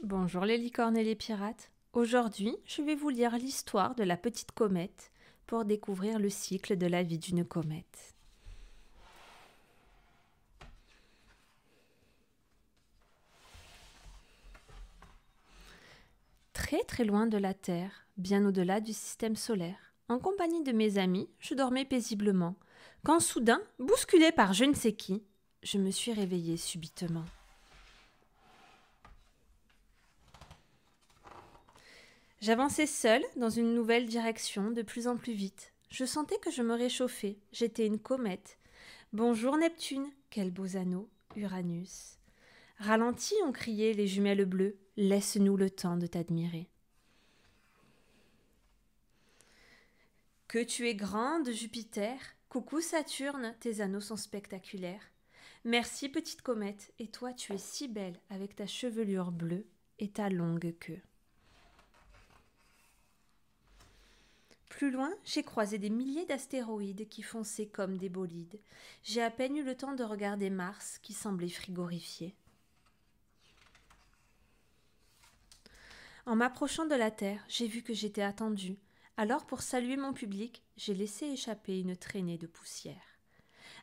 Bonjour les licornes et les pirates. Aujourd'hui, je vais vous lire l'histoire de la petite comète pour découvrir le cycle de la vie d'une comète. Très très loin de la Terre, bien au-delà du système solaire, en compagnie de mes amis, je dormais paisiblement, quand soudain, bousculée par je ne sais qui, je me suis réveillée subitement. J'avançais seule dans une nouvelle direction de plus en plus vite. Je sentais que je me réchauffais. J'étais une comète. Bonjour Neptune, quels beaux anneaux, Uranus. Ralentis, ont crié les jumelles bleues. Laisse-nous le temps de t'admirer. Que tu es grande, Jupiter. Coucou Saturne, tes anneaux sont spectaculaires. Merci petite comète, et toi tu es si belle avec ta chevelure bleue et ta longue queue. Plus loin, j'ai croisé des milliers d'astéroïdes qui fonçaient comme des bolides. J'ai à peine eu le temps de regarder Mars qui semblait frigorifié. En m'approchant de la Terre, j'ai vu que j'étais attendue. Alors, pour saluer mon public, j'ai laissé échapper une traînée de poussière.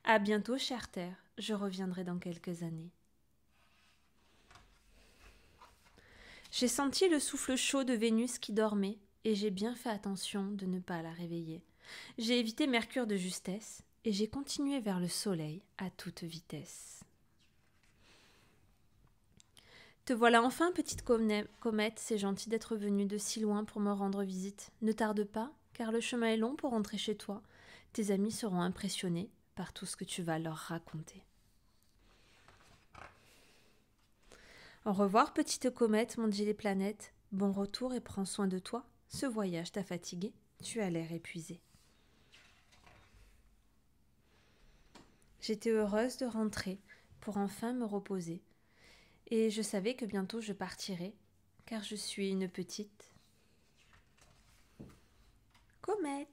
À bientôt, chère Terre, je reviendrai dans quelques années. J'ai senti le souffle chaud de Vénus qui dormait, et j'ai bien fait attention de ne pas la réveiller. J'ai évité Mercure de justesse, et j'ai continué vers le Soleil à toute vitesse. Te voilà enfin, petite comète, c'est gentil d'être venue de si loin pour me rendre visite. Ne tarde pas, car le chemin est long pour rentrer chez toi. Tes amis seront impressionnés par tout ce que tu vas leur raconter. Au revoir, petite comète, m'ont dit les planètes. Bon retour et prends soin de toi. Ce voyage t'a fatigué, tu as l'air épuisé. J'étais heureuse de rentrer pour enfin me reposer. Et je savais que bientôt je partirais, car je suis une petite comète.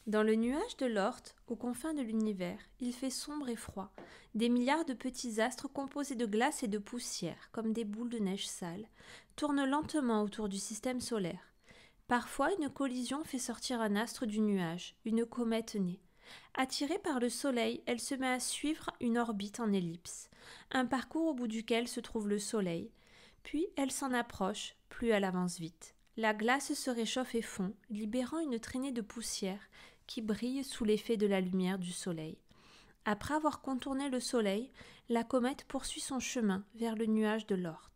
Dans le nuage de l'Oort, aux confins de l'univers, il fait sombre et froid. Des milliards de petits astres composés de glace et de poussière, comme des boules de neige sales, tournent lentement autour du système solaire. Parfois, une collision fait sortir un astre du nuage, une comète naît. Attirée par le Soleil, elle se met à suivre une orbite en ellipse, un parcours au bout duquel se trouve le Soleil. Puis elle s'en approche, plus elle avance vite. La glace se réchauffe et fond, libérant une traînée de poussière qui brille sous l'effet de la lumière du Soleil. Après avoir contourné le Soleil, la comète poursuit son chemin vers le nuage de l'Oort.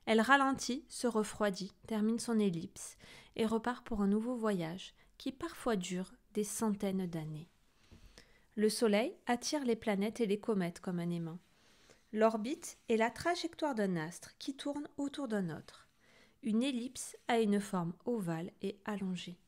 Elle ralentit, se refroidit, termine son ellipse et repart pour un nouveau voyage qui parfois dure des centaines d'années. Le Soleil attire les planètes et les comètes comme un aimant. L'orbite est la trajectoire d'un astre qui tourne autour d'un autre. Une ellipse a une forme ovale et allongée.